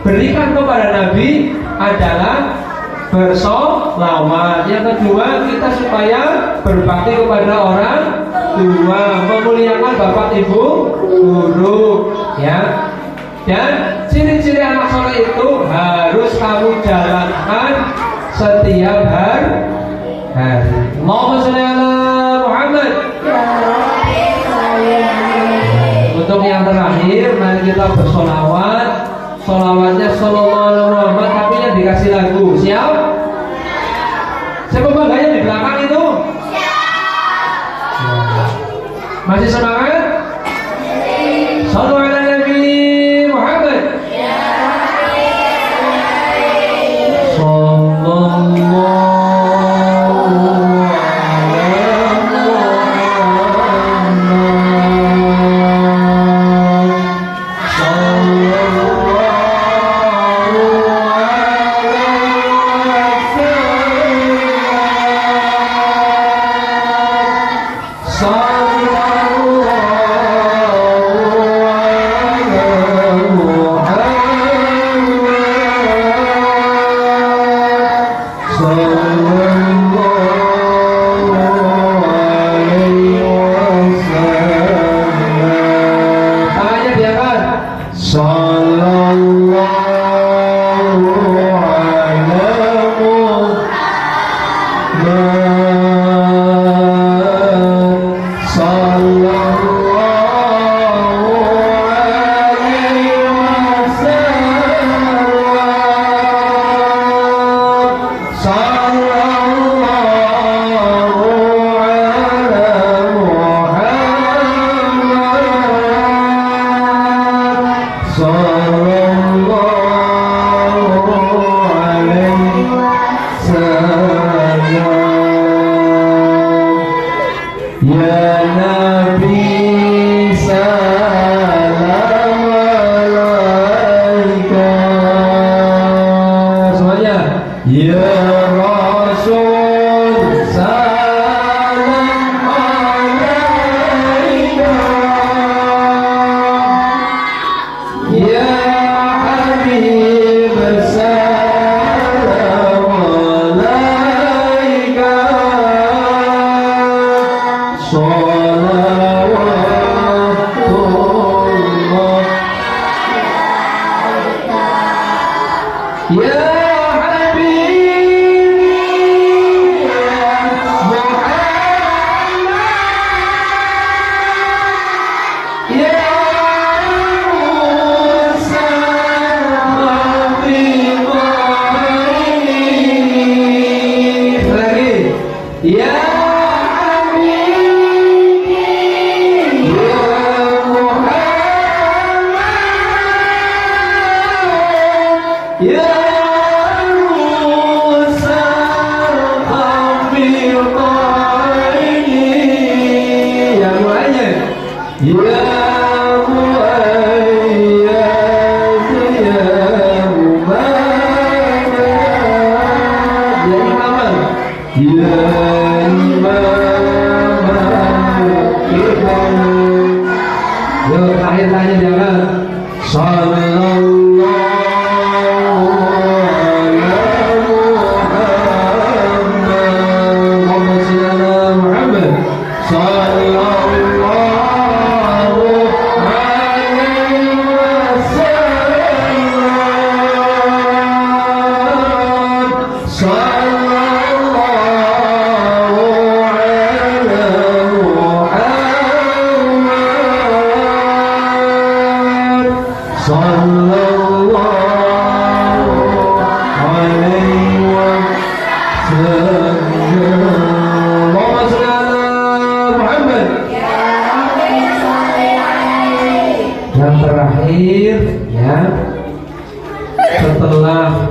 berikan kepada Nabi adalah bersolawat. Yang kedua, kita supaya berbakti kepada orang tua, memuliakan bapak ibu guru, ya. Dan ciri-ciri anak soleh itu harus kamu jalankan setiap hari. Allahumma sholli ala Muhammad. Untuk yang terakhir, mari kita bersolawat. Solawatnya sallallahu alaihi Muhammad, tapi yang dikasih lagu. Siap? Siapa bangganya di belakang itu? Siap. Masih semangat? Sallallahu ala Nabi Muhammad. Sallallahu Ya Rasul salam alaika, Ya Habib salam alaika, salawatullah. Ya terakhir jangan sallallahu yang terakhir ya, setelah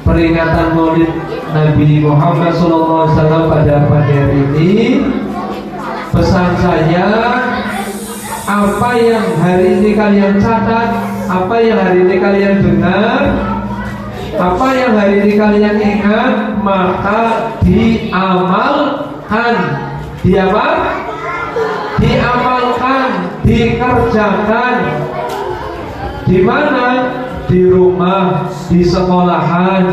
peringatan Maulid Nabi Muhammad SAW pada pagi hari ini, pesan saya, apa yang hari ini kalian catat, apa yang hari ini kalian dengar, apa yang hari ini kalian ingat, maka diamalkan. Diamalkan, dikerjakan. Di mana? Di rumah, di sekolahan,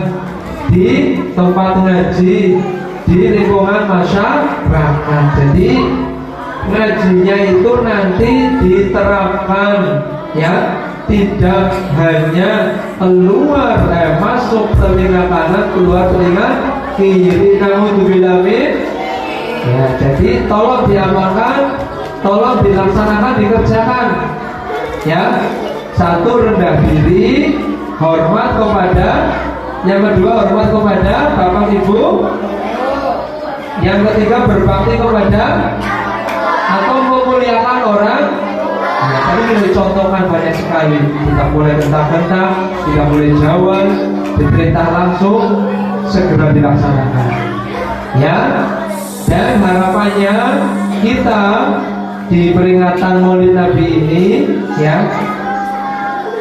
di tempat ngaji, di lingkungan masyarakat. Jadi ngajinya itu nanti diterapkan, ya, tidak hanya masuk telinga kanan, keluar telinga kiri. Naudzubillah min. Ya, jadi tolong diamalkan, tolong dilaksanakan, dikerjakan. Ya, satu, rendah diri, hormat kepada, yang kedua hormat kepada bapak ibu, yang ketiga berbakti kepada atau memuliakan orang. Nah, tadi sudah dicontohkan banyak sekali. Tidak boleh bentak-bentak, tidak boleh jawab, diperintah langsung, segera dilaksanakan. Ya, dan harapannya kita di peringatan Maulid Nabi ini, ya,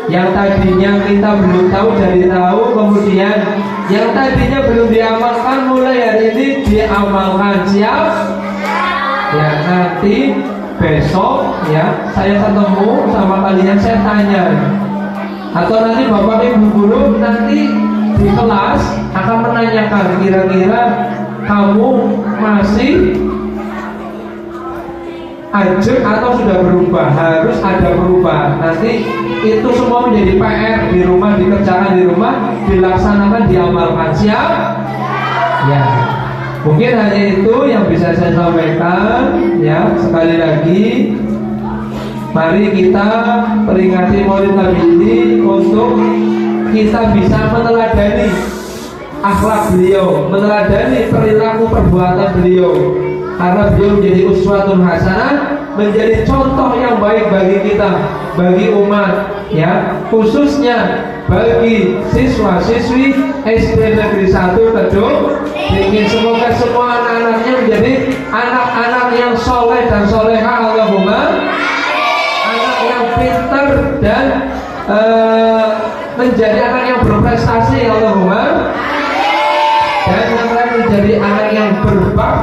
yang tadinya kita belum tahu jadi tahu, kemudian yang tadinya belum diamalkan mulai hari ini diamalkan. Siap? Ya, nanti besok ya saya ketemu sama kalian, saya tanya, atau nanti bapak ibu guru nanti di kelas akan menanyakan, kira-kira kamu masih ajak atau sudah berubah? Harus ada perubahan. Nanti itu semua menjadi PR di rumah, dikerjakan di rumah, dilaksanakan, diamalkan. Siap? Ya, mungkin hanya itu yang bisa saya sampaikan. Ya, sekali lagi, mari kita peringati Maulid Nabi ini untuk kita bisa meneladani akhlak beliau, meneladani perilaku perbuatan beliau, karena beliau menjadi uswatun hasanah, menjadi contoh yang baik bagi kita, bagi umat, ya, khususnya bagi siswa-siswi SD Negeri 1 Kedung. Ingin semoga semua anak-anaknya menjadi anak-anak yang soleh dan soleha, Allahumma, anak yang pintar dan menjadi anak yang berprestasi, Allahumma.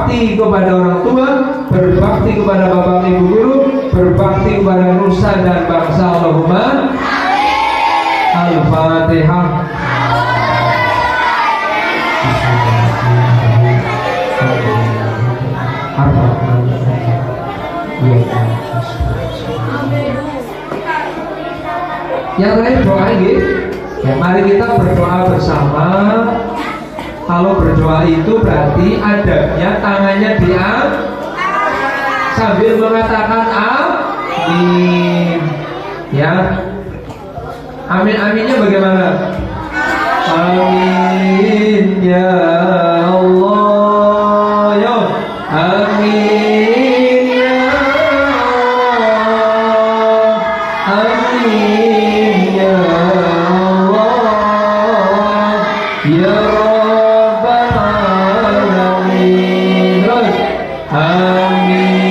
berbakti kepada orang tua, berbakti kepada bapak ibu guru, berbakti kepada nusa dan bangsa. Allahumma Al-Fatihah. Yang lain doa ini, ya, mari kita berdoa bersama. Kalau berdoa itu berarti adabnya tangannya diangkat sambil mengatakan amin. Ya, amin aminnya bagaimana? Amin ya Allah, yo amin ya Allah, amin ya Allah, ya Rabbal Alamin. Amin, amin.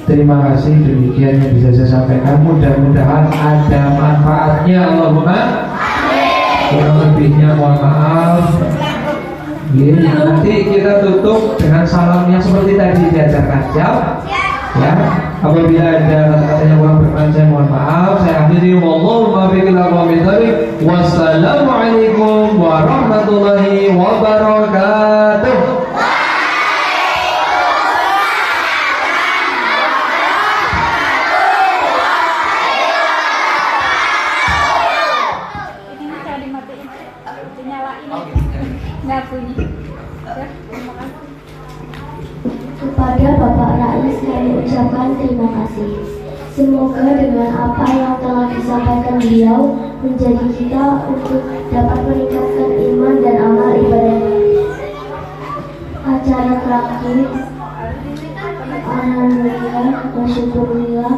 Terima kasih, demikian yang bisa saya sampaikan. Mudah-mudahan ada manfaatnya. Allahumma kurang lebihnya mohon maaf. Nanti kita tutup dengan salam yang seperti tadi diajarkan jam. Ya, apabila ada kata-kata yang kurang berkenan saya mohon maaf. Saya akhiri wallahu muwaffiq. Wassalamualaikum warahmatullahi wabarakatuh. Kepada Bapak Rais kami ucapkan terima kasih. Semoga dengan apa yang telah disampaikan beliau menjadi kita untuk dapat meningkatkan iman dan amal ibadah. Acara terakhir, alhamdulillah wa syukurillah,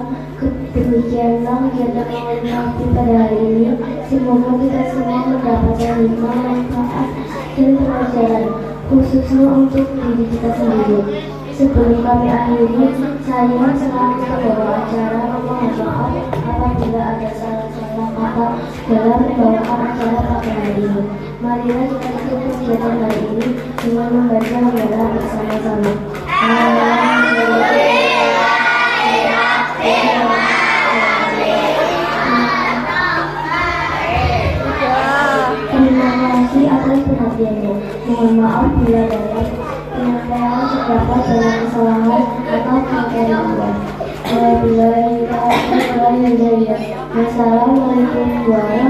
demikianlah kegiatan menghormati pada hari ini. Semoga kita semua mendapatkan hikmah, manfaat dan pelajaran, khususnya untuk diri kita sendiri. Sebelum kami akhiri, saya selaku pembawa acara memohon maaf apabila ada salah-salah kata dalam membawakan acara pada hari ini. Marilah kita tutup kegiatan hari ini dengan membaca hamdalah bersama-sama. Terima kasih atas perhatiannya. Mohon maaf bila dalam penyampaian terdapat banyak kesalahan atau kata yang Wassalamualaikum warahmatullahi wabarakatuh.